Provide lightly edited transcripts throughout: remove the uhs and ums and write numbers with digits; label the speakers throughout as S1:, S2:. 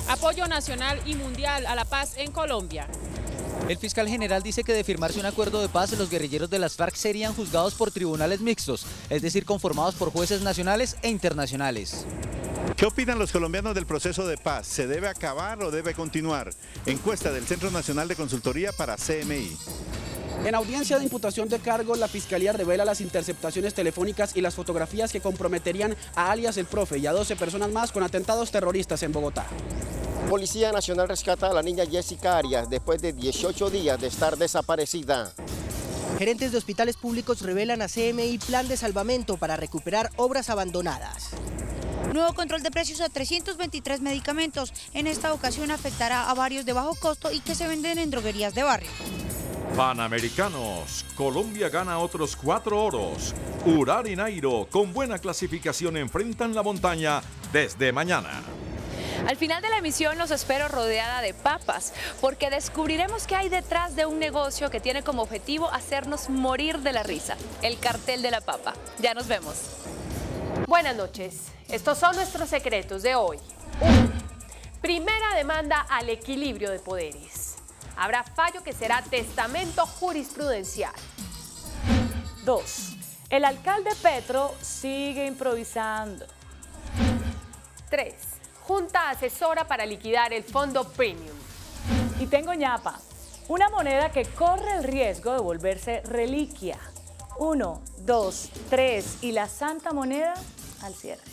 S1: Apoyo nacional y mundial a la paz en Colombia.
S2: El fiscal general dice que de firmarse un acuerdo de paz, los guerrilleros de las FARC serían juzgados por tribunales mixtos, es decir, conformados por jueces nacionales e internacionales.
S3: ¿Qué opinan los colombianos del proceso de paz? ¿Se debe acabar o debe continuar? Encuesta del Centro Nacional de Consultoría para CMI.
S4: En audiencia de imputación de cargos, la Fiscalía revela las interceptaciones telefónicas y las fotografías que comprometerían a alias El Profe y a 12 personas más con atentados terroristas en Bogotá.
S5: Policía Nacional rescata a la niña Jessica Arias después de 18 días de estar desaparecida.
S6: Gerentes de hospitales públicos revelan a CMI plan de salvamento para recuperar obras abandonadas.
S7: Nuevo control de precios a 323 medicamentos. En esta ocasión afectará a varios de bajo costo y que se venden en droguerías de barrio.
S8: Panamericanos. Colombia gana otros 4 oros. Urar y Nairo, con buena clasificación, enfrentan la montaña desde mañana.
S9: Al final de la emisión los espero rodeada de papas, porque descubriremos qué hay detrás de un negocio que tiene como objetivo hacernos morir de la risa, el cartel de la papa. Ya nos vemos.
S10: Buenas noches. Estos son nuestros secretos de hoy. 1. Primera demanda al equilibrio de poderes. Habrá fallo que será testamento jurisprudencial. 2. El alcalde Petro sigue improvisando. 3. Junta asesora para liquidar el fondo premium.
S11: Y tengo ñapa, una moneda que corre el riesgo de volverse reliquia. 1, 2, 3 y la santa moneda al cierre.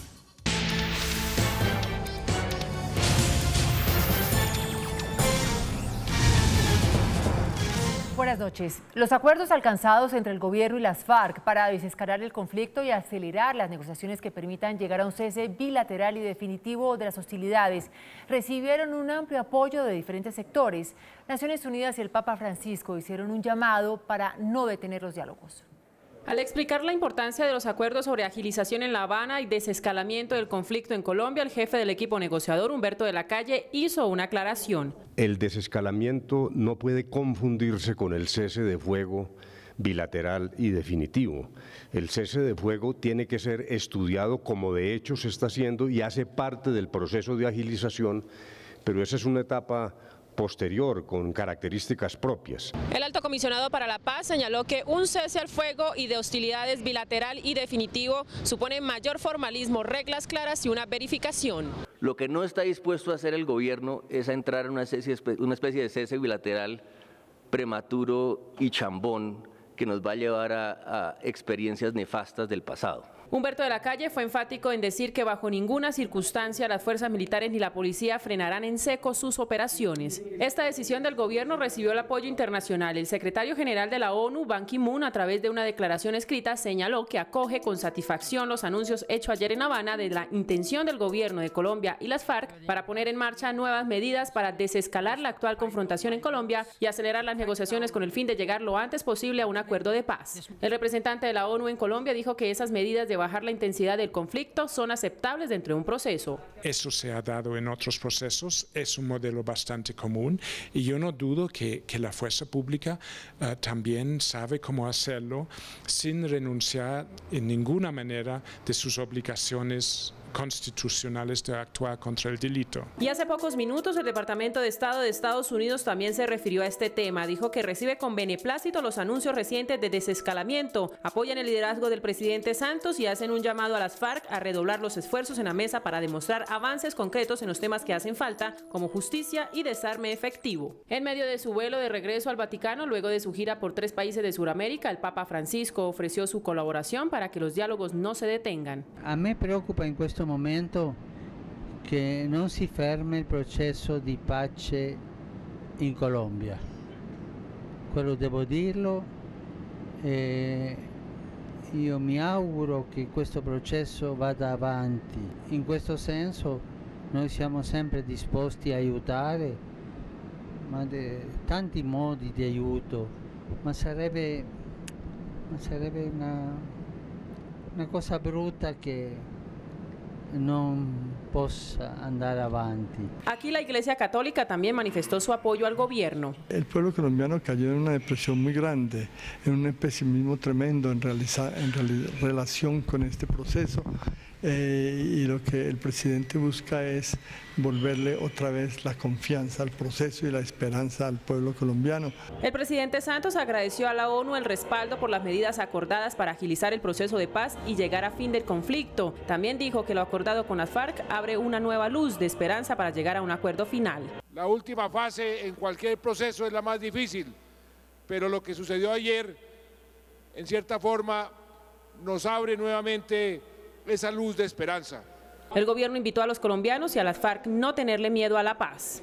S12: Buenas noches. Los acuerdos alcanzados entre el gobierno y las FARC para desescalar el conflicto y acelerar las negociaciones que permitan llegar a un cese bilateral y definitivo de las hostilidades recibieron un amplio apoyo de diferentes sectores. Naciones Unidas y el Papa Francisco hicieron un llamado para no detener los diálogos.
S1: Al explicar la importancia de los acuerdos sobre agilización en La Habana y desescalamiento del conflicto en Colombia, el jefe del equipo negociador, Humberto de la Calle, hizo una aclaración.
S13: El desescalamiento no puede confundirse con el cese de fuego bilateral y definitivo. El cese de fuego tiene que ser estudiado como de hecho se está haciendo y hace parte del proceso de agilización, pero esa es una etapa posterior con características propias.
S1: El alto comisionado para la paz señaló que un cese al fuego y de hostilidades bilateral y definitivo supone mayor formalismo, reglas claras y una verificación.
S14: Lo que no está dispuesto a hacer el gobierno es a entrar en una especie de cese bilateral prematuro y chambón que nos va a llevar a experiencias nefastas del pasado.
S1: Humberto de la Calle fue enfático en decir que bajo ninguna circunstancia las fuerzas militares ni la policía frenarán en seco sus operaciones. Esta decisión del gobierno recibió el apoyo internacional. El secretario general de la ONU, Ban Ki-moon, a través de una declaración escrita, señaló que acoge con satisfacción los anuncios hechos ayer en Habana de la intención del gobierno de Colombia y las FARC para poner en marcha nuevas medidas para desescalar la actual confrontación en Colombia y acelerar las negociaciones con el fin de llegar lo antes posible a un acuerdo de paz. El representante de la ONU en Colombia dijo que esas medidas de bajar la intensidad del conflicto son aceptables dentro de un proceso.
S15: Eso se ha dado en otros procesos, es un modelo bastante común y yo no dudo que la fuerza pública también sabe cómo hacerlo sin renunciar en ninguna manera de sus obligaciones constitucionales de actuar contra el delito.
S1: Y hace pocos minutos el Departamento de Estado de Estados Unidos también se refirió a este tema. Dijo que recibe con beneplácito los anuncios recientes de desescalamiento, apoyan el liderazgo del presidente Santos y hacen un llamado a las FARC a redoblar los esfuerzos en la mesa para demostrar avances concretos en los temas que hacen falta, como justicia y desarme efectivo. En medio de su vuelo de regreso al Vaticano, luego de su gira por 3 países de Sudamérica, el Papa Francisco ofreció su colaboración para que los diálogos no se detengan.
S16: A me preocupa in questo momento che non si fermi il processo di pace in Colombia. Quello devo dirlo, io mi auguro che questo processo vada avanti. In questo senso noi siamo sempre disposti a aiutare, ma tanti modi di aiuto, ma sarebbe una cosa brutta che non possa andare avanti.
S1: Aquí la Iglesia Católica también manifestó su apoyo al gobierno.
S17: El pueblo colombiano cayó en una depresión muy grande, en un pesimismo tremendo en relación con este proceso. Y lo que el presidente busca es volverle otra vez la confianza al proceso y la esperanza al pueblo colombiano.
S1: El presidente Santos agradeció a la ONU el respaldo por las medidas acordadas para agilizar el proceso de paz y llegar a fin del conflicto. También dijo que lo acordado con las FARC abre una nueva luz de esperanza para llegar a un acuerdo final.
S18: La última fase en cualquier proceso es la más difícil, pero lo que sucedió ayer, en cierta forma, nos abre nuevamente esa luz de esperanza.
S1: El gobierno invitó a los colombianos y a las FARC no tenerle miedo a la paz.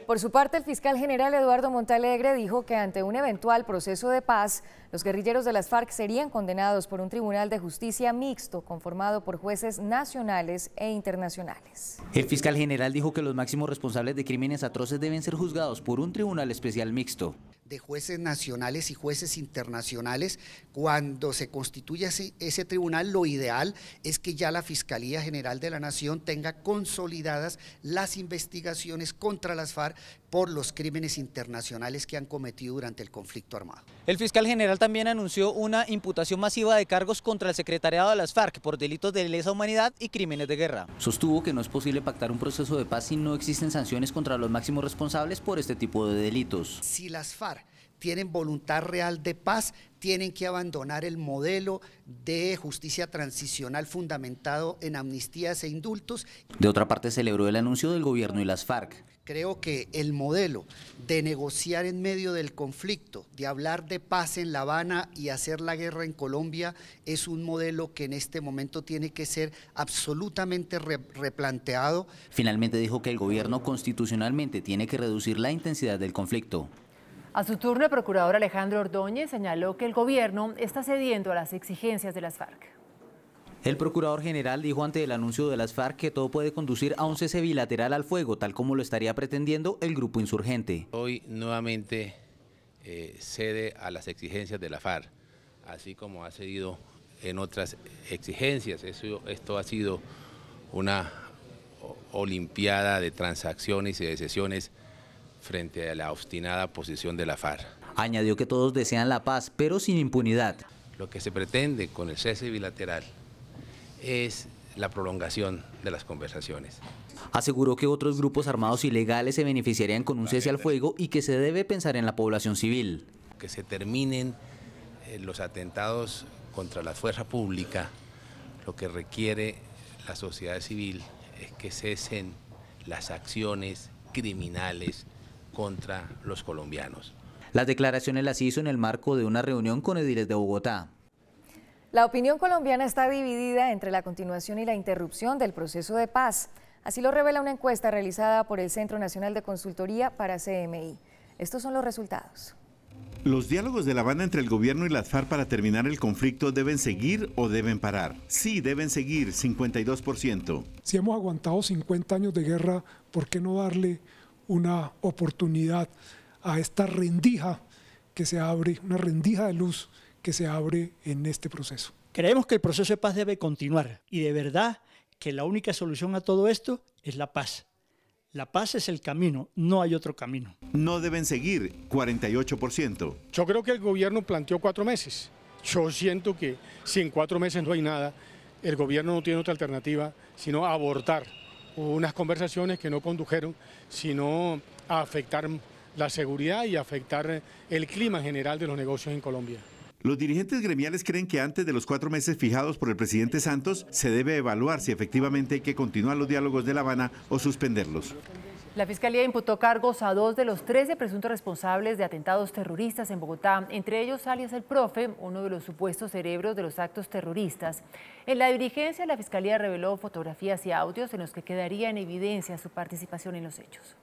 S19: Por su parte, el fiscal general Eduardo Montalegre dijo que ante un eventual proceso de paz, los guerrilleros de las FARC serían condenados por un tribunal de justicia mixto conformado por jueces nacionales e internacionales.
S2: El fiscal general dijo que los máximos responsables de crímenes atroces deben ser juzgados por un tribunal especial mixto.
S20: De jueces nacionales y jueces internacionales, cuando se constituya ese tribunal, lo ideal es que ya la Fiscalía General de la Nación tenga consolidadas las investigaciones contra las FARC por los crímenes internacionales que han cometido durante el conflicto armado.
S2: El fiscal general también anunció una imputación masiva de cargos contra el secretariado de las FARC por delitos de lesa humanidad y crímenes de guerra. Sostuvo que no es posible pactar un proceso de paz si no existen sanciones contra los máximos responsables por este tipo de delitos.
S20: Si las FARC tienen voluntad real de paz, tienen que abandonar el modelo de justicia transicional fundamentado en amnistías e indultos.
S2: De otra parte, celebró el anuncio del gobierno y las FARC.
S20: Creo que el modelo de negociar en medio del conflicto, de hablar de paz en La Habana y hacer la guerra en Colombia, es un modelo que en este momento tiene que ser absolutamente replanteado.
S2: Finalmente dijo que el gobierno constitucionalmente tiene que reducir la intensidad del conflicto.
S12: A su turno, el procurador Alejandro Ordóñez señaló que el gobierno está cediendo a las exigencias de las FARC.
S2: El procurador general dijo ante el anuncio de las FARC que todo puede conducir a un cese bilateral al fuego, tal como lo estaría pretendiendo el grupo insurgente.
S21: Hoy nuevamente cede a las exigencias de la FARC, así como ha cedido en otras exigencias. Esto ha sido una olimpiada de transacciones y de sesiones frente a la obstinada posición de la FARC.
S2: Añadió que todos desean la paz, pero sin impunidad.
S21: Lo que se pretende con el cese bilateral es la prolongación de las conversaciones.
S2: Aseguró que otros grupos armados ilegales se beneficiarían con un cese al fuego y que se debe pensar en la población civil.
S21: Que se terminen los atentados contra la fuerza pública, lo que requiere la sociedad civil es que cesen las acciones criminales contra los colombianos.
S2: Las declaraciones las hizo en el marco de una reunión con ediles de Bogotá.
S19: La opinión colombiana está dividida entre la continuación y la interrupción del proceso de paz. Así lo revela una encuesta realizada por el Centro Nacional de Consultoría para CMI. Estos son los resultados.
S3: Los diálogos de La Habana entre el gobierno y las FARC para terminar el conflicto deben seguir o deben parar. Sí, deben seguir, 52%.
S22: Si hemos aguantado 50 años de guerra, ¿por qué no darle una oportunidad a esta rendija que se abre, una rendija de luz que se abre en este proceso?
S23: Creemos que el proceso de paz debe continuar y de verdad que la única solución a todo esto es la paz. La paz es el camino, no hay otro camino.
S3: No deben seguir, 48%.
S18: Yo creo que el gobierno planteó 4 meses. Yo siento que si en 4 meses no hay nada, el gobierno no tiene otra alternativa sino abortar unas conversaciones que no condujeron, sino a afectar la seguridad y afectar el clima general de los negocios en Colombia.
S3: Los dirigentes gremiales creen que antes de los 4 meses fijados por el presidente Santos, se debe evaluar si efectivamente hay que continuar los diálogos de La Habana o suspenderlos.
S12: La Fiscalía imputó cargos a 2 de los 13 presuntos responsables de atentados terroristas en Bogotá, entre ellos alias El Profe, uno de los supuestos cerebros de los actos terroristas. En la diligencia, la Fiscalía reveló fotografías y audios en los que quedaría en evidencia su participación en los hechos.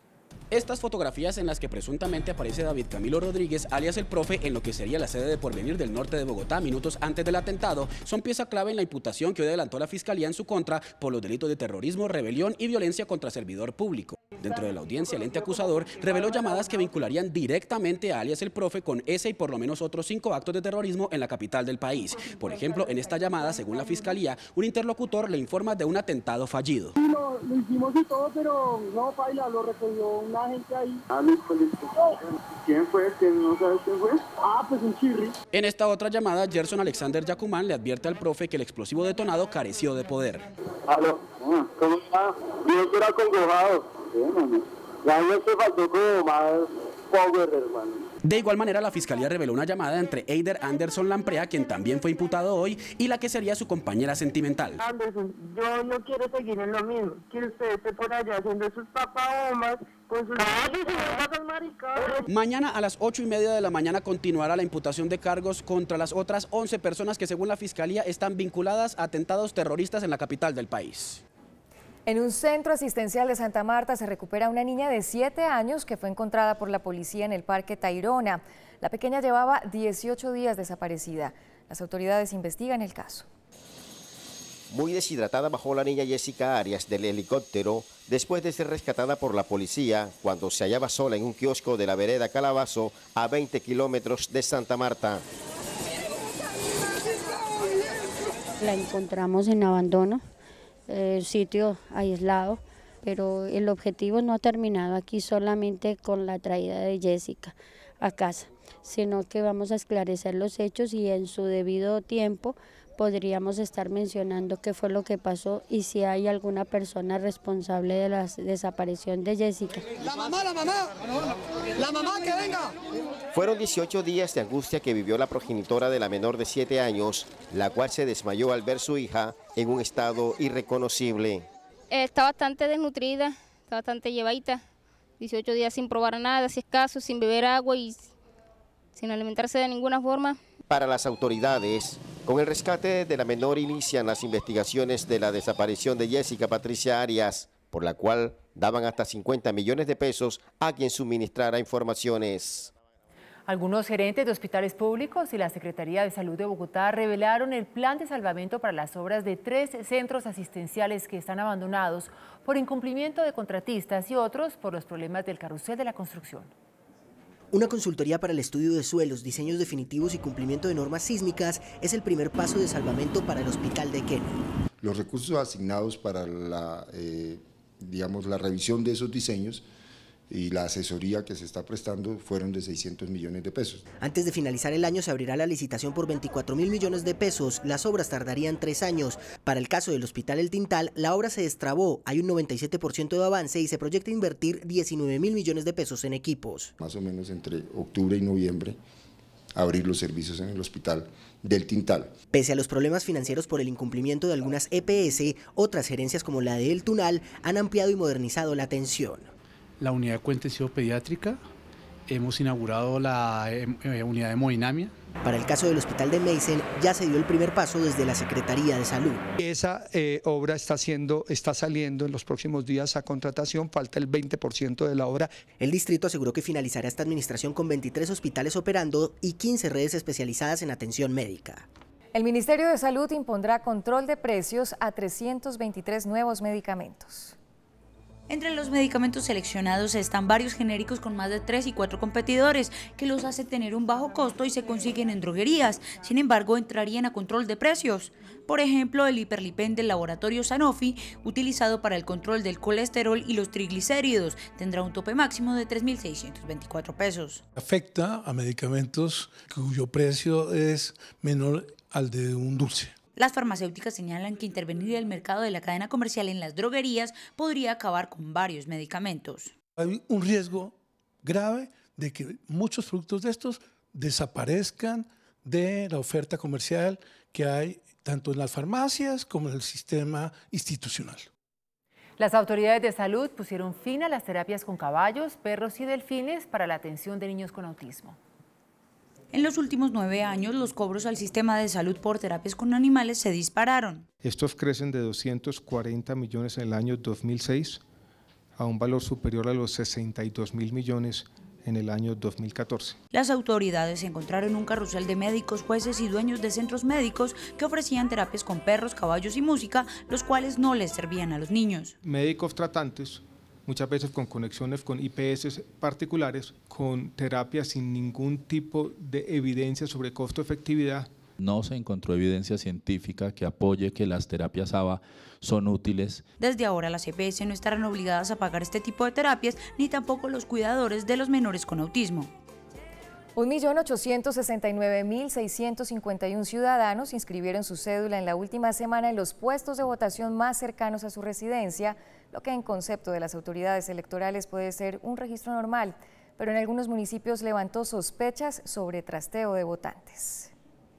S4: Estas fotografías en las que presuntamente aparece David Camilo Rodríguez, alias El Profe, en lo que sería la sede de Porvenir del norte de Bogotá minutos antes del atentado, son pieza clave en la imputación que hoy adelantó la Fiscalía en su contra por los delitos de terrorismo, rebelión y violencia contra servidor público. Dentro de la audiencia, el ente acusador reveló llamadas que vincularían directamente a alias el Profe con ese y por lo menos otros 5 actos de terrorismo en la capital del país. Por ejemplo, en esta llamada, según la fiscalía, un interlocutor le informa de un atentado fallido.
S5: Sí, lo hicimos y todo, pero no, paila, lo recogió una gente ahí. ¿Quién fue? ¿No sabes quién fue? Pues un chirri.
S4: En esta otra llamada, Gerson Alexander Yacumán le advierte al Profe que el explosivo detonado careció de poder.
S5: Aló, ¿cómo está? Yo era acongojado. Ya no se faltó como más power, hermano.
S4: De igual manera, la fiscalía reveló una llamada entre Eider Anderson Lamprea, quien también fue imputado hoy, y la que sería su compañera sentimental.
S5: Anderson, yo no quiero seguir en lo mismo. Que usted esté por allá haciendo sus papaomas con sus...
S4: Mañana a las 8:30 de la mañana continuará la imputación de cargos contra las otras 11 personas que, según la fiscalía, están vinculadas a atentados terroristas en la capital del país.
S19: En un centro asistencial de Santa Marta se recupera una niña de 7 años que fue encontrada por la policía en el Parque Tayrona. La pequeña llevaba 18 días desaparecida. Las autoridades investigan el caso.
S6: Muy deshidratada bajó la niña Jessica Arias del helicóptero después de ser rescatada por la policía cuando se hallaba sola en un kiosco de la vereda Calabazo a 20 kilómetros de Santa Marta.
S7: La encontramos en abandono. Sitio aislado, pero el objetivo no ha terminado aquí solamente con la traída de Jessica a casa, sino que vamos a esclarecer los hechos y en su debido tiempo podríamos estar mencionando qué fue lo que pasó y si hay alguna persona responsable de la desaparición de Jessica.
S5: ¡La mamá que venga!
S6: Fueron 18 días de angustia que vivió la progenitora de la menor de 7 años, la cual se desmayó al ver su hija en un estado irreconocible.
S24: Está bastante desnutrida, está bastante llevadita, 18 días sin probar nada, si escaso, sin beber agua y sin alimentarse de ninguna forma.
S6: Para las autoridades, con el rescate de la menor inician las investigaciones de la desaparición de Jessica Patricia Arias, por la cual daban hasta 50 millones de pesos a quien suministrara informaciones.
S12: Algunos gerentes de hospitales públicos y la Secretaría de Salud de Bogotá revelaron el plan de salvamento para las obras de 3 centros asistenciales que están abandonados por incumplimiento de contratistas y otros por los problemas del carrusel de la construcción.
S25: Una consultoría para el estudio de suelos, diseños definitivos y cumplimiento de normas sísmicas es el primer paso de salvamento para el hospital de Kennedy.
S26: Los recursos asignados para la revisión de esos diseños y la asesoría que se está prestando fueron de 600 millones de pesos.
S25: Antes de finalizar el año se abrirá la licitación por 24.000 millones de pesos. Las obras tardarían 3 años. Para el caso del Hospital El Tintal, la obra se destrabó, hay un 97% de avance y se proyecta invertir 19.000 millones de pesos en equipos.
S26: Más o menos entre octubre y noviembre abrir los servicios en el Hospital del Tintal.
S25: Pese a los problemas financieros por el incumplimiento de algunas EPS, otras gerencias como la de El Tunal han ampliado y modernizado la atención.
S27: La unidad de contención pediátrica, hemos inaugurado la unidad de hemodinamia.
S25: Para el caso del Hospital de Meissen ya se dio el primer paso desde la Secretaría de Salud.
S17: Esa obra está saliendo en los próximos días a contratación, falta el 20% de la obra.
S25: El distrito aseguró que finalizará esta administración con 23 hospitales operando y 15 redes especializadas en atención médica.
S19: El Ministerio de Salud impondrá control de precios a 323 nuevos medicamentos.
S28: Entre los medicamentos seleccionados están varios genéricos con más de 3 y 4 competidores, que los hace tener un bajo costo y se consiguen en droguerías. Sin embargo, entrarían a control de precios. Por ejemplo, el Hiperlipen del laboratorio Sanofi, utilizado para el control del colesterol y los triglicéridos, tendrá un tope máximo de 3.624 pesos.
S29: Afecta a medicamentos cuyo precio es menor al de un dulce.
S28: Las farmacéuticas señalan que intervenir el mercado de la cadena comercial en las droguerías podría acabar con varios medicamentos.
S29: Hay un riesgo grave de que muchos productos de estos desaparezcan de la oferta comercial que hay tanto en las farmacias como en el sistema institucional.
S12: Las autoridades de salud pusieron fin a las terapias con caballos, perros y delfines para la atención de niños con autismo.
S28: En los últimos 9 años, los cobros al sistema de salud por terapias con animales se dispararon.
S30: Estos crecen de 240 millones en el año 2006 a un valor superior a los 62.000 millones en el año 2014.
S28: Las autoridades encontraron un carrusel de médicos, jueces y dueños de centros médicos que ofrecían terapias con perros, caballos y música, los cuales no les servían a los niños.
S30: Médicos tratantes muchas veces con conexiones con IPS particulares, con terapias sin ningún tipo de evidencia sobre costo-efectividad.
S1: No se encontró evidencia científica que apoye que las terapias ABA son útiles.
S28: Desde ahora las EPS no estarán obligadas a pagar este tipo de terapias, ni tampoco los cuidadores de los menores con autismo.
S19: 1.869.651 ciudadanos inscribieron su cédula en la última semana en los puestos de votación más cercanos a su residencia, lo que en concepto de las autoridades electorales puede ser un registro normal, pero en algunos municipios levantó sospechas sobre trasteo de votantes.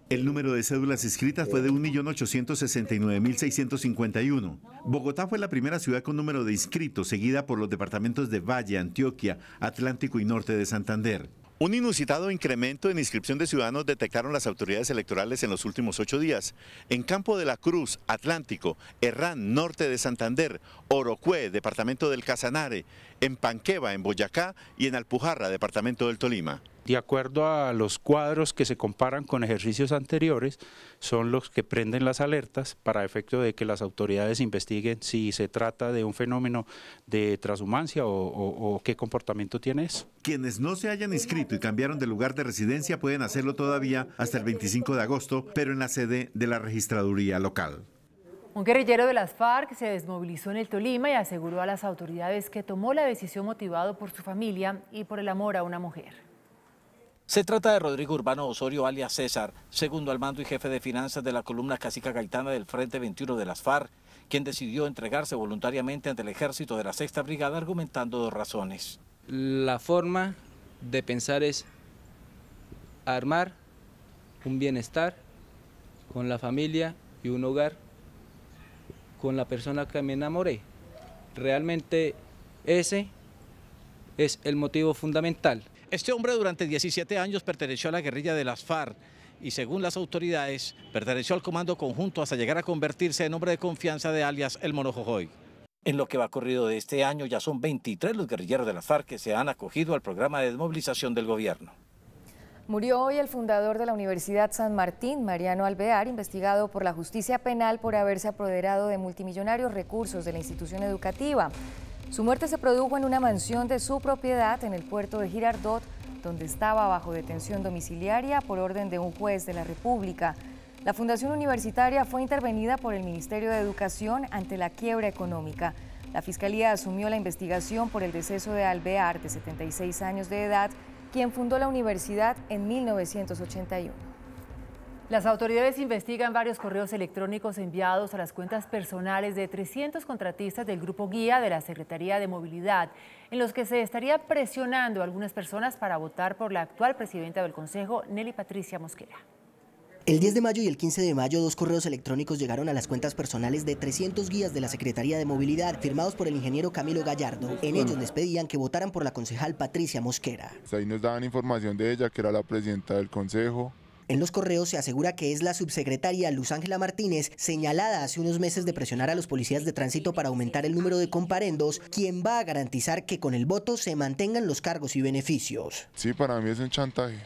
S3: El número de cédulas inscritas fue de 1.869.651. Bogotá fue la primera ciudad con número de inscritos, seguida por los departamentos de Valle, Antioquia, Atlántico y Norte de Santander. Un inusitado incremento en inscripción de ciudadanos detectaron las autoridades electorales en los últimos 8 días. En Campo de la Cruz, Atlántico, Herrán, Norte de Santander, Orocue, departamento del Casanare, en Panqueva, en Boyacá y en Alpujarra, departamento del Tolima.
S8: De acuerdo a los cuadros que se comparan con ejercicios anteriores, son los que prenden las alertas para efecto de que las autoridades investiguen si se trata de un fenómeno de transhumancia o qué comportamiento tiene eso.
S3: Quienes no se hayan inscrito y cambiaron de lugar de residencia pueden hacerlo todavía hasta el 25 de agosto, pero en la sede de la registraduría local.
S12: Un guerrillero de las FARC se desmovilizó en el Tolima y aseguró a las autoridades que tomó la decisión motivado por su familia y por el amor a una mujer.
S9: Se trata de Rodrigo Urbano Osorio, alias César, segundo al mando y jefe de finanzas de la columna Casica Gaitana del Frente 21 de las FARC, quien decidió entregarse voluntariamente ante el ejército de la 6ª Brigada argumentando 2 razones.
S10: La forma de pensar es armar un bienestar con la familia y un hogar con la persona que me enamoré. Realmente ese es el motivo fundamental.
S9: Este hombre durante 17 años perteneció a la guerrilla de las FARC y según las autoridades perteneció al comando conjunto hasta llegar a convertirse en hombre de confianza de alias El Mono Jojoy. En lo que va corrido de este año ya son 23 los guerrilleros de las FARC que se han acogido al programa de desmovilización del gobierno.
S19: Murió hoy el fundador de la Universidad San Martín, Mariano Alvear, investigado por la justicia penal por haberse apoderado de multimillonarios recursos de la institución educativa. Su muerte se produjo en una mansión de su propiedad en el puerto de Girardot, donde estaba bajo detención domiciliaria por orden de un juez de la República. La Fundación Universitaria fue intervenida por el Ministerio de Educación ante la quiebra económica. La Fiscalía asumió la investigación por el deceso de Alvear, de 76 años de edad, quien fundó la universidad en 1981.
S12: Las autoridades investigan varios correos electrónicos enviados a las cuentas personales de 300 contratistas del Grupo Guía de la Secretaría de Movilidad, en los que se estaría presionando a algunas personas para votar por la actual presidenta del Consejo, Nelly Patricia Mosquera.
S25: El 10 de mayo y el 15 de mayo, 2 correos electrónicos llegaron a las cuentas personales de 300 guías de la Secretaría de Movilidad, firmados por el ingeniero Camilo Gallardo. En ellos les pedían que votaran por la concejal Patricia Mosquera.
S11: Ahí nos daban información de ella, que era la presidenta del Consejo.
S25: En los correos se asegura que es la subsecretaria Luz Ángela Martínez, señalada hace unos meses de presionar a los policías de tránsito para aumentar el número de comparendos, quien va a garantizar que con el voto se mantengan los cargos y beneficios.
S11: Sí, para mí es un chantaje.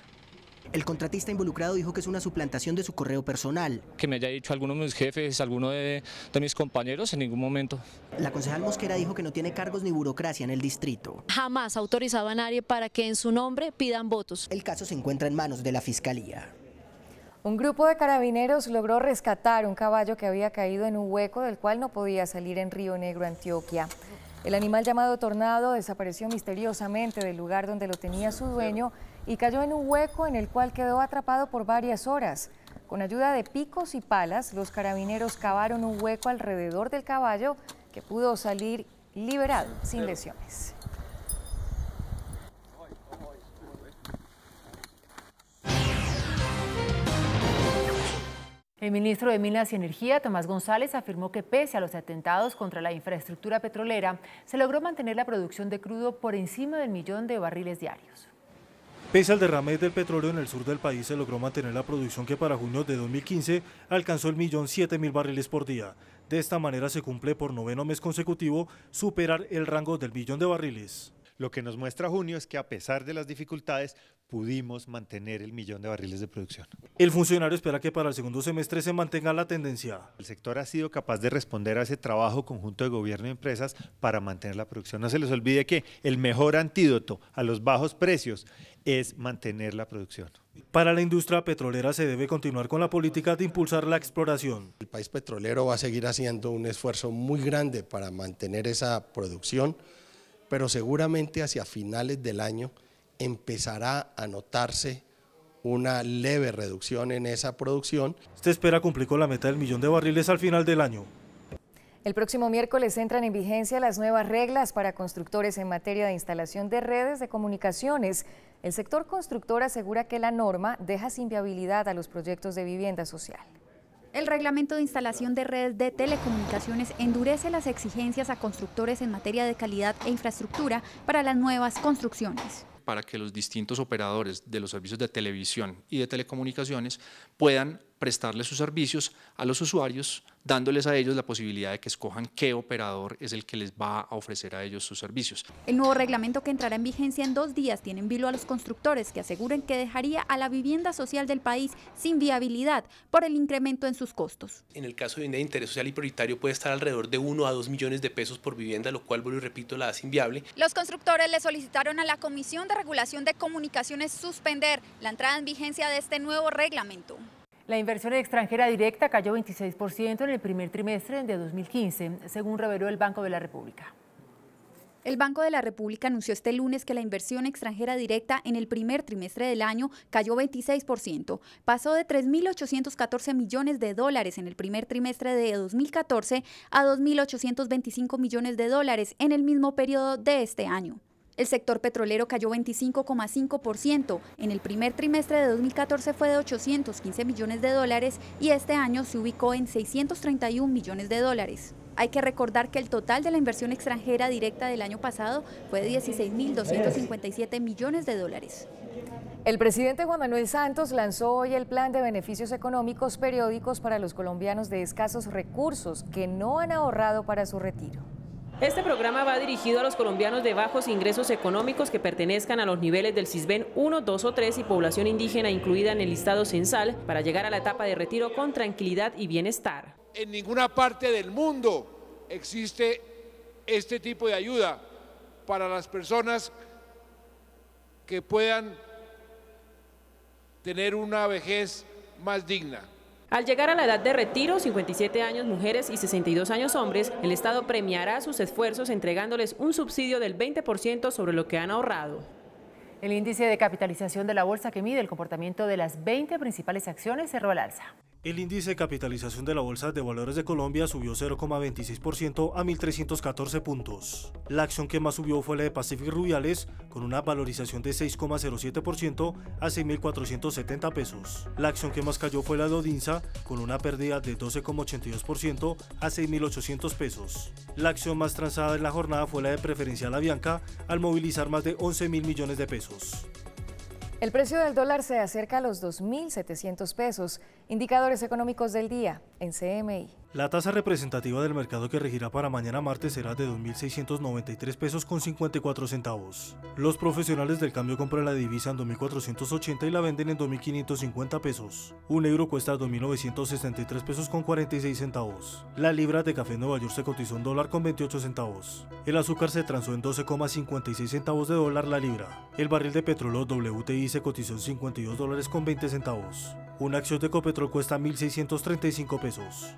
S25: El contratista involucrado dijo que es una suplantación de su correo personal.
S13: Que me haya dicho alguno de mis jefes, alguno de mis compañeros, en ningún momento.
S25: La concejal Mosquera dijo que no tiene cargos ni burocracia en el distrito.
S14: Jamás ha autorizado a nadie para que en su nombre pidan votos.
S25: El caso se encuentra en manos de la Fiscalía.
S19: Un grupo de carabineros logró rescatar un caballo que había caído en un hueco del cual no podía salir en Río Negro, Antioquia. El animal llamado Tornado desapareció misteriosamente del lugar donde lo tenía su dueño y cayó en un hueco en el cual quedó atrapado por varias horas. Con ayuda de picos y palas, los carabineros cavaron un hueco alrededor del caballo que pudo salir liberado sin lesiones.
S12: El ministro de Minas y Energía, Tomás González, afirmó que pese a los atentados contra la infraestructura petrolera, se logró mantener la producción de crudo por encima del 1.000.000 de barriles diarios.
S15: Pese al derrame del petróleo en el sur del país, se logró mantener la producción que para junio de 2015 alcanzó el 1.007.000 barriles por día. De esta manera se cumple por 9º mes consecutivo superar el rango del 1.000.000 de barriles.
S2: Lo que nos muestra junio es que a pesar de las dificultades pudimos mantener el 1.000.000 de barriles de producción.
S15: El funcionario espera que para el segundo semestre se mantenga la tendencia.
S2: El sector ha sido capaz de responder a ese trabajo conjunto de gobierno y empresas para mantener la producción. No se les olvide que el mejor antídoto a los bajos precios es mantener la producción.
S15: Para la industria petrolera se debe continuar con la política de impulsar la exploración.
S4: El país petrolero va a seguir haciendo un esfuerzo muy grande para mantener esa producción, pero seguramente hacia finales del año empezará a notarse una leve reducción en esa producción.
S15: Se espera cumplir con la meta del 1.000.000 de barriles al final del año.
S19: El próximo miércoles entran en vigencia las nuevas reglas para constructores en materia de instalación de redes de comunicaciones. El sector constructor asegura que la norma deja sin viabilidad a los proyectos de vivienda social.
S5: El reglamento de instalación de redes de telecomunicaciones endurece las exigencias a constructores en materia de calidad e infraestructura para las nuevas construcciones.
S7: Para que los distintos operadores de los servicios de televisión y de telecomunicaciones puedan prestarle sus servicios a los usuarios, dándoles a ellos la posibilidad de que escojan qué operador es el que les va a ofrecer a ellos sus servicios.
S5: El nuevo reglamento, que entrará en vigencia en 2 días, tiene en vilo a los constructores, que aseguran que dejaría a la vivienda social del país sin viabilidad por el incremento en sus costos.
S16: En el caso de vivienda de interés social y prioritario puede estar alrededor de 1 a 2 millones de pesos por vivienda, lo cual, vuelvo y repito, la hace inviable.
S5: Los constructores le solicitaron a la Comisión de Regulación de Comunicaciones suspender la entrada en vigencia de este nuevo reglamento.
S12: La inversión extranjera directa cayó 26% en el primer trimestre de 2015, según reveló el Banco de la República.
S5: El Banco de la República anunció este lunes que la inversión extranjera directa en el primer trimestre del año cayó 26%. Pasó de 3.814 millones de dólares en el primer trimestre de 2014 a 2.825 millones de dólares en el mismo periodo de este año. El sector petrolero cayó 25,5%. En el primer trimestre de 2014 fue de 815 millones de dólares y este año se ubicó en 631 millones de dólares. Hay que recordar que el total de la inversión extranjera directa del año pasado fue de 16.257 millones de dólares.
S19: El presidente Juan Manuel Santos lanzó hoy el plan de beneficios económicos periódicos para los colombianos de escasos recursos que no han ahorrado para su retiro.
S18: Este programa va dirigido a los colombianos de bajos ingresos económicos que pertenezcan a los niveles del Sisbén 1, 2 o 3 y población indígena incluida en el listado censal para llegar a la etapa de retiro con tranquilidad y bienestar.
S20: En ninguna parte del mundo existe este tipo de ayuda para las personas que puedan tener una vejez más digna.
S18: Al llegar a la edad de retiro, 57 años mujeres y 62 años hombres, el Estado premiará sus esfuerzos entregándoles un subsidio del 20% sobre lo que han ahorrado.
S12: El índice de capitalización de la bolsa, que mide el comportamiento de las 20 principales acciones, cerró al alza.
S15: El índice de capitalización de la Bolsa de Valores de Colombia subió 0,26% a 1.314 puntos. La acción que más subió fue la de Pacific Rubiales, con una valorización de 6,07% a 6.470 pesos. La acción que más cayó fue la de Odinsa, con una pérdida de 12,82% a 6.800 pesos. La acción más transada en la jornada fue la de Preferencial Avianca, al movilizar más de 11.000 millones de pesos.
S19: El precio del dólar se acerca a los 2.700 pesos. Indicadores económicos del día en CMI.
S15: La tasa representativa del mercado que regirá para mañana martes será de 2.693 pesos con 54 centavos. Los profesionales del cambio compran la divisa en 2.480 y la venden en 2.550 pesos. Un euro cuesta 2.963 pesos con 46 centavos. La libra de café en Nueva York se cotizó en $1 con 28 centavos. El azúcar se transó en 12,56 centavos de dólar la libra. El barril de petróleo WTI se cotizó en $52 con 20 centavos. Una acción de Ecopetrol cuesta 1.635 pesos.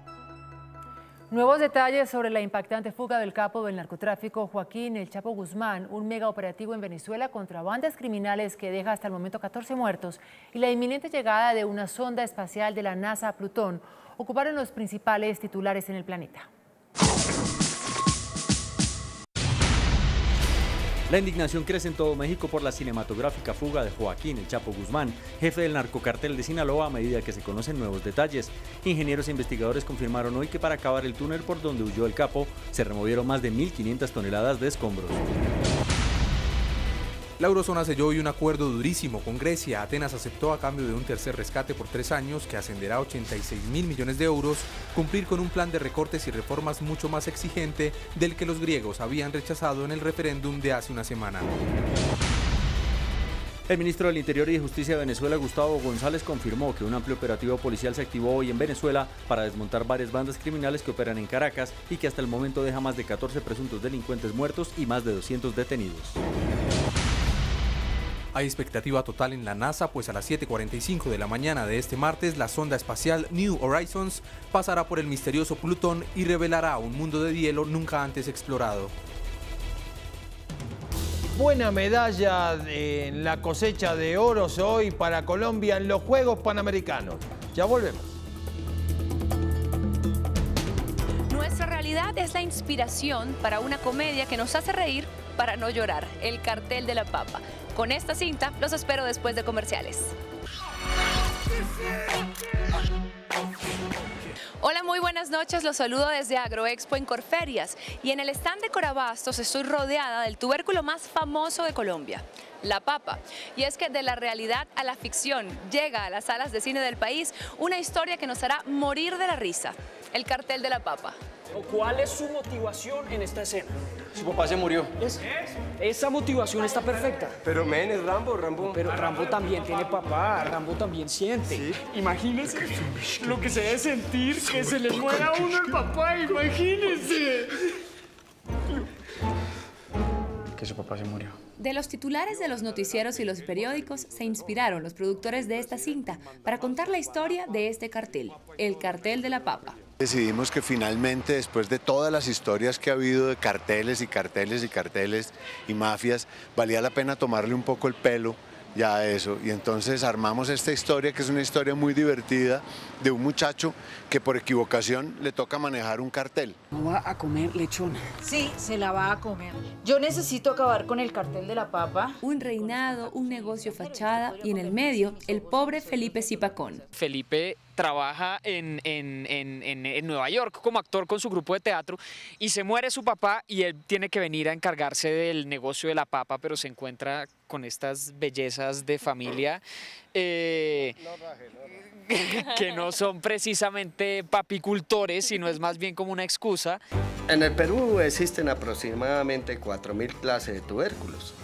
S12: Nuevos detalles sobre la impactante fuga del capo del narcotráfico Joaquín El Chapo Guzmán, un mega operativo en Venezuela contra bandas criminales que deja hasta el momento 14 muertos, y la inminente llegada de una sonda espacial de la NASA a Plutón, ocuparon los principales titulares en el planeta.
S21: La indignación crece en todo México por la cinematográfica fuga de Joaquín El Chapo Guzmán, jefe del narcocartel de Sinaloa, a medida que se conocen nuevos detalles. Ingenieros e investigadores confirmaron hoy que para acabar el túnel por donde huyó el capo, se removieron más de 1.500 toneladas de escombros.
S1: La eurozona selló hoy un acuerdo durísimo con Grecia. Atenas aceptó a cambio de un tercer rescate por 3 años que ascenderá a 86.000 millones de euros, cumplir con un plan de recortes y reformas mucho más exigente del que los griegos habían rechazado en el referéndum de hace una semana.
S21: El ministro del Interior y de Justicia de Venezuela, Gustavo González, confirmó que un amplio operativo policial se activó hoy en Venezuela para desmontar varias bandas criminales que operan en Caracas y que hasta el momento deja más de 14 presuntos delincuentes muertos y más de 200 detenidos.
S1: Hay expectativa total en la NASA, pues a las 7:45 de la mañana de este martes, la sonda espacial New Horizons pasará por el misterioso Plutón y revelará un mundo de hielo nunca antes explorado.
S6: Buena medalla en la cosecha de oros hoy para Colombia en los Juegos Panamericanos. Ya volvemos.
S17: Nuestra realidad es la inspiración para una comedia que nos hace reír para no llorar. El Cartel de la Papa. Con esta cinta los espero después de comerciales. Hola, muy buenas noches, los saludo desde Agroexpo en Corferias y en el stand de Corabastos estoy rodeada del tubérculo más famoso de Colombia, la papa. Y es que de la realidad a la ficción llega a las salas de cine del país una historia que nos hará morir de la risa, el Cartel de la Papa.
S22: ¿Cuál es su motivación en esta escena? Su papá se murió. Esa motivación está perfecta.
S23: Pero men, es Rambo.
S22: Pero Rambo también tiene papá, Rambo también siente. ¿Sí? Imagínese lo que se debe sentir que se le muera a uno el papá, imagínese. Que su papá se murió.
S17: De los titulares de los noticieros y los periódicos se inspiraron los productores de esta cinta para contar la historia de este cartel, el Cartel de la Papa.
S24: Decidimos que finalmente, después de todas las historias que ha habido de carteles y mafias, valía la pena tomarle un poco el pelo ya a eso. Y entonces armamos esta historia, que es una historia muy divertida, de un muchacho que por equivocación le toca manejar un cartel.
S22: ¿No va a comer lechona?
S26: Sí, se la va a comer. Yo necesito acabar con el Cartel de la Papa.
S17: Un reinado, un negocio fachada y en el medio, el pobre Felipe Zipacón.
S22: Felipe trabaja en Nueva York como actor con su grupo de teatro y se muere su papá y él tiene que venir a encargarse del negocio de la papa, pero se encuentra con estas bellezas de familia que no son precisamente papicultores, sino es más bien como una excusa.
S27: En el Perú existen aproximadamente 4.000 clases de tubérculos.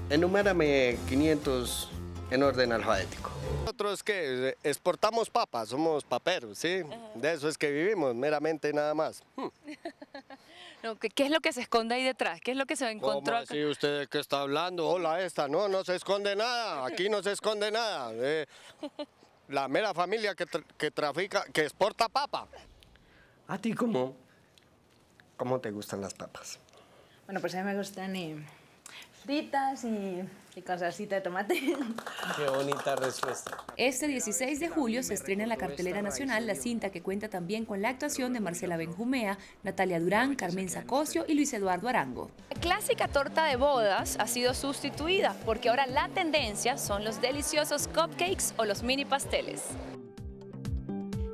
S27: Enumérame 500 en orden alfabético. Nosotros que exportamos papas, somos paperos, ¿sí? De eso es que vivimos, meramente nada más.
S17: No, ¿qué es lo que se esconde ahí detrás? ¿Qué es lo que se encontró acá?
S27: ¿Sí usted de qué está hablando? Hola, esta, no se esconde nada, aquí no se esconde nada. La mera familia que trafica, que exporta papa. ¿A ti cómo te gustan las papas?
S26: Bueno, pues a mí me gustan fritas y con salsita de tomate.
S27: Qué bonita respuesta.
S17: Este 16 de julio se estrena en la cartelera nacional la cinta que cuenta también con la actuación de Marcela Benjumea, Natalia Durán, Carmen Sacocio y Luis Eduardo Arango. La clásica torta de bodas ha sido sustituida porque ahora la tendencia son los deliciosos cupcakes o los mini pasteles.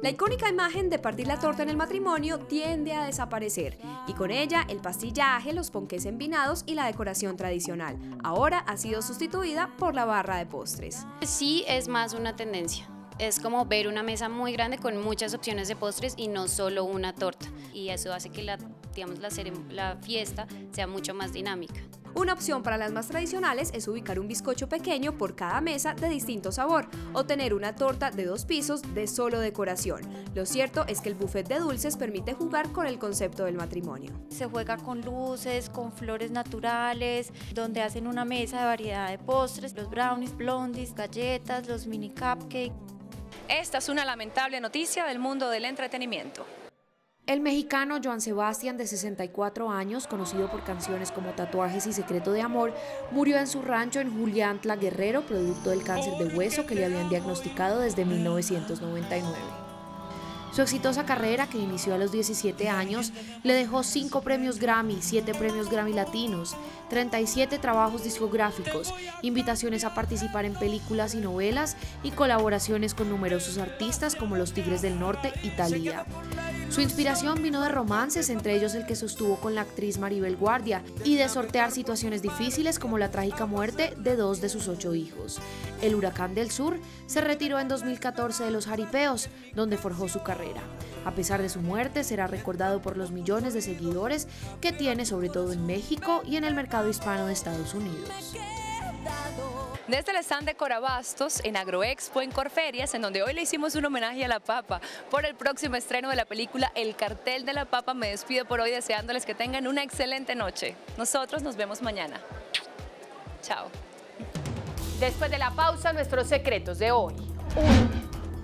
S17: La icónica imagen de partir la torta en el matrimonio tiende a desaparecer y con ella el pastillaje, los ponqués empinados y la decoración tradicional. Ahora ha sido sustituida por la barra de postres.
S29: Sí, es más una tendencia. Es como ver una mesa muy grande con muchas opciones de postres y no solo una torta. Y eso hace que la fiesta sea mucho más dinámica.
S17: Una opción para las más tradicionales es ubicar un bizcocho pequeño por cada mesa de distinto sabor o tener una torta de 2 pisos de solo decoración. Lo cierto es que el buffet de dulces permite jugar con el concepto del matrimonio.
S28: Se juega con luces, con flores naturales, donde hacen una mesa de variedad de postres, los brownies, blondies, galletas, los mini cupcakes.
S17: Esta es una lamentable noticia del mundo del entretenimiento.
S30: El mexicano Joan Sebastián, de 64 años, conocido por canciones como Tatuajes y Secreto de Amor, murió en su rancho en Juliantla, Guerrero, producto del cáncer de hueso que le habían diagnosticado desde 1999. Su exitosa carrera, que inició a los 17 años, le dejó 5 premios Grammy, 7 premios Grammy Latinos, 37 trabajos discográficos, invitaciones a participar en películas y novelas y colaboraciones con numerosos artistas como Los Tigres del Norte y Thalía. Su inspiración vino de romances, entre ellos el que sostuvo con la actriz Maribel Guardia, y de sortear situaciones difíciles como la trágica muerte de 2 de sus 8 hijos. El Huracán del Sur se retiró en 2014 de los jaripeos, donde forjó su carrera. A pesar de su muerte, será recordado por los millones de seguidores que tiene, sobre todo en México y en el mercado hispano de Estados Unidos.
S17: Desde el stand de Corabastos en Agroexpo en Corferias, en donde hoy le hicimos un homenaje a la papa por el próximo estreno de la película El Cartel de la Papa, me despido por hoy deseándoles que tengan una excelente noche. Nosotros nos vemos mañana. Chao.
S12: Después de la pausa, nuestros secretos de hoy. 1.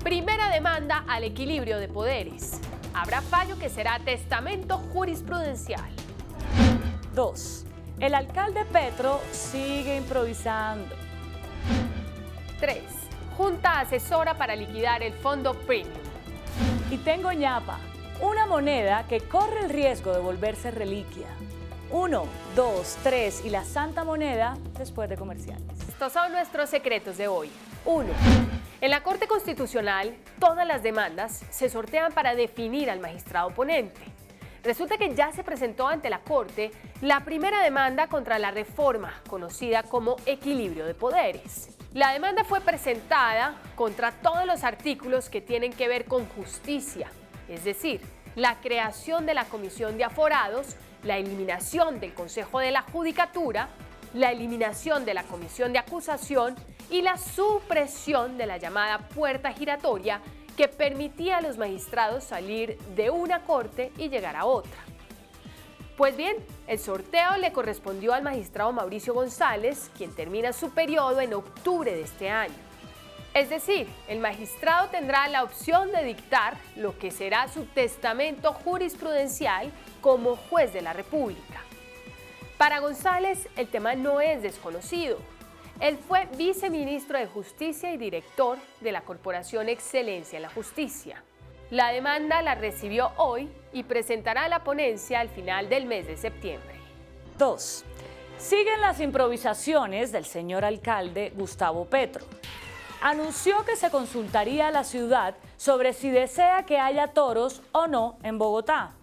S12: Primera demanda al equilibrio de poderes. Habrá fallo que será testamento jurisprudencial.
S2: 2. El alcalde Petro sigue improvisando.
S12: 3. Junta asesora para liquidar el fondo Premium.
S2: Y tengo ñapa, una moneda que corre el riesgo de volverse reliquia. 1, 2, 3 y la santa moneda después de comerciales.
S12: Estos son nuestros secretos de hoy. 1. En la Corte Constitucional, todas las demandas se sortean para definir al magistrado ponente. Resulta que ya se presentó ante la Corte la primera demanda contra la reforma, conocida como equilibrio de poderes. La demanda fue presentada contra todos los artículos que tienen que ver con justicia, es decir, la creación de la Comisión de Aforados, la eliminación del Consejo de la Judicatura, la eliminación de la Comisión de Acusación y la supresión de la llamada puerta giratoria que permitía a los magistrados salir de una corte y llegar a otra. Pues bien, el sorteo le correspondió al magistrado Mauricio González, quien termina su periodo en octubre de este año. Es decir, el magistrado tendrá la opción de dictar lo que será su testamento jurisprudencial como juez de la República. Para González, el tema no es desconocido. Él fue viceministro de Justicia y director de la Corporación Excelencia en la Justicia. La demanda la recibió hoy y presentará la ponencia al final del mes de septiembre.
S2: 2. Siguen las improvisaciones del señor alcalde Gustavo Petro. Anunció que se consultaría a la ciudad sobre si desea que haya toros o no en Bogotá.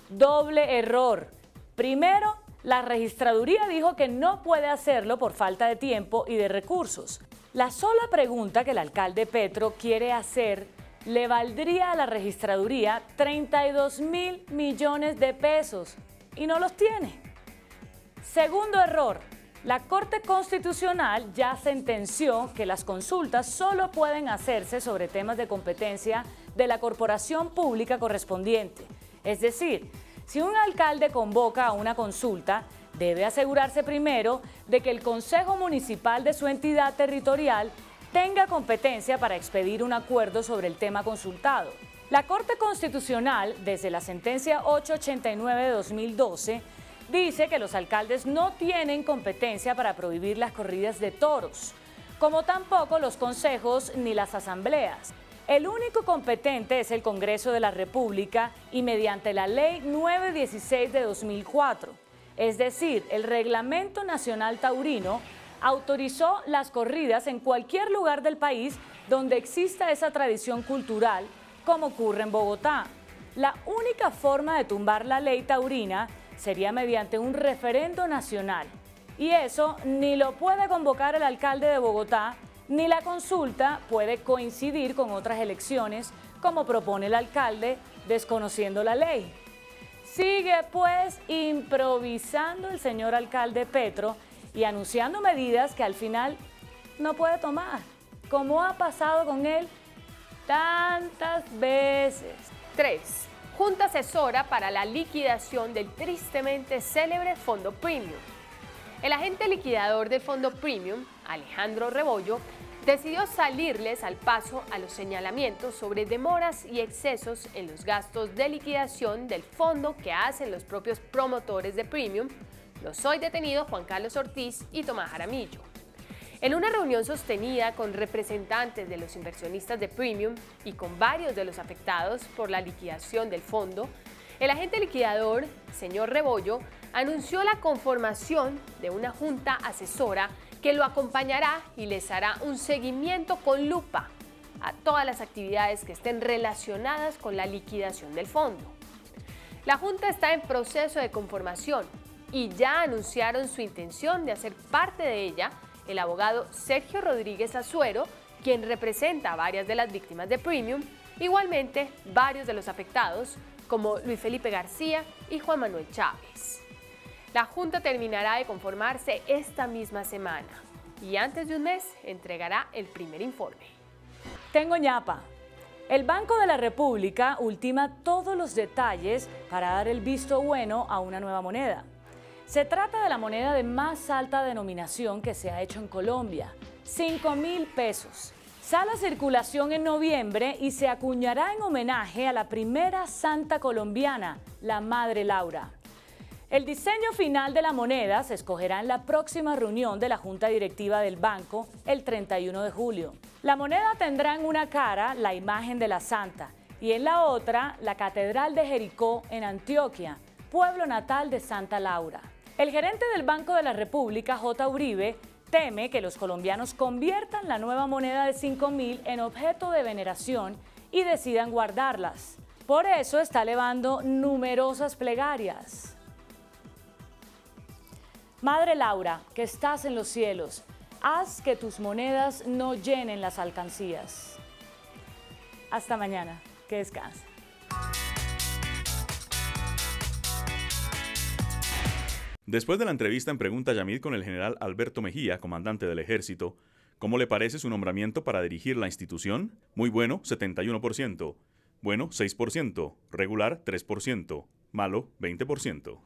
S2: Doble error. Primero, la registraduría dijo que no puede hacerlo por falta de tiempo y de recursos. La sola pregunta que el alcalde Petro quiere hacer le valdría a la registraduría 32.000 millones de pesos y no los tiene. Segundo error, la Corte Constitucional ya sentenció que las consultas solo pueden hacerse sobre temas de competencia de la corporación pública correspondiente. Es decir, si un alcalde convoca a una consulta, debe asegurarse primero de que el Consejo Municipal de su entidad territorial tenga competencia para expedir un acuerdo sobre el tema consultado. La Corte Constitucional, desde la sentencia 889 de 2012, dice que los alcaldes no tienen competencia para prohibir las corridas de toros, como tampoco los consejos ni las asambleas. El único competente es el Congreso de la República y mediante la Ley 916 de 2004, es decir, el Reglamento Nacional Taurino, autorizó las corridas en cualquier lugar del país donde exista esa tradición cultural, como ocurre en Bogotá. La única forma de tumbar la ley taurina sería mediante un referendo nacional, y eso ni lo puede convocar el alcalde de Bogotá, ni la consulta puede coincidir con otras elecciones, como propone el alcalde, desconociendo la ley. Sigue pues improvisando el señor alcalde Petro y anunciando medidas que al final no puede tomar, como ha pasado con él tantas veces.
S12: 3. Junta asesora para la liquidación del tristemente célebre Fondo Premium. El agente liquidador del Fondo Premium, Alejandro Rebollo, decidió salirles al paso a los señalamientos sobre demoras y excesos en los gastos de liquidación del fondo que hacen los propios promotores de Premium, los hoy detenidos Juan Carlos Ortiz y Tomás Jaramillo. En una reunión sostenida con representantes de los inversionistas de Premium y con varios de los afectados por la liquidación del fondo, el agente liquidador, señor Rebollo, anunció la conformación de una junta asesora que lo acompañará y les hará un seguimiento con lupa a todas las actividades que estén relacionadas con la liquidación del fondo.
S3: La Junta está en proceso de conformación y ya anunciaron su intención de hacer parte de ella el abogado Sergio Rodríguez Azuero, quien representa a varias de las víctimas de Premium, igualmente varios de los afectados, como Luis Felipe García y Juan Manuel Chávez. La Junta terminará de conformarse esta misma semana y antes de un mes entregará el primer informe.
S2: Tengo ñapa. El Banco de la República ultima todos los detalles para dar el visto bueno a una nueva moneda. Se trata de la moneda de más alta denominación que se ha hecho en Colombia, 5.000 pesos. Sale a circulación en noviembre y se acuñará en homenaje a la primera santa colombiana, la Madre Laura. El diseño final de la moneda se escogerá en la próxima reunión de la Junta Directiva del Banco el 31 de julio. La moneda tendrá en una cara la imagen de la santa y en la otra la Catedral de Jericó en Antioquia, pueblo natal de Santa Laura. El gerente del Banco de la República, J. Uribe, teme que los colombianos conviertan la nueva moneda de 5.000 en objeto de veneración y decidan guardarlas. Por eso está elevando numerosas plegarias. Madre Laura, que estás en los cielos, haz que tus monedas no llenen las alcancías. Hasta mañana, que descansen.
S4: Después de la entrevista en Pregunta Yamid con el general Alberto Mejía, comandante del Ejército, ¿cómo le parece su nombramiento para dirigir la institución? Muy bueno, 71%. Bueno, 6%. Regular, 3%. Malo, 20%.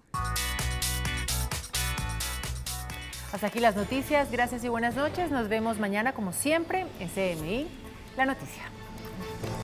S12: Hasta aquí las noticias. Gracias y buenas noches. Nos vemos mañana, como siempre, en CMI, La Noticia.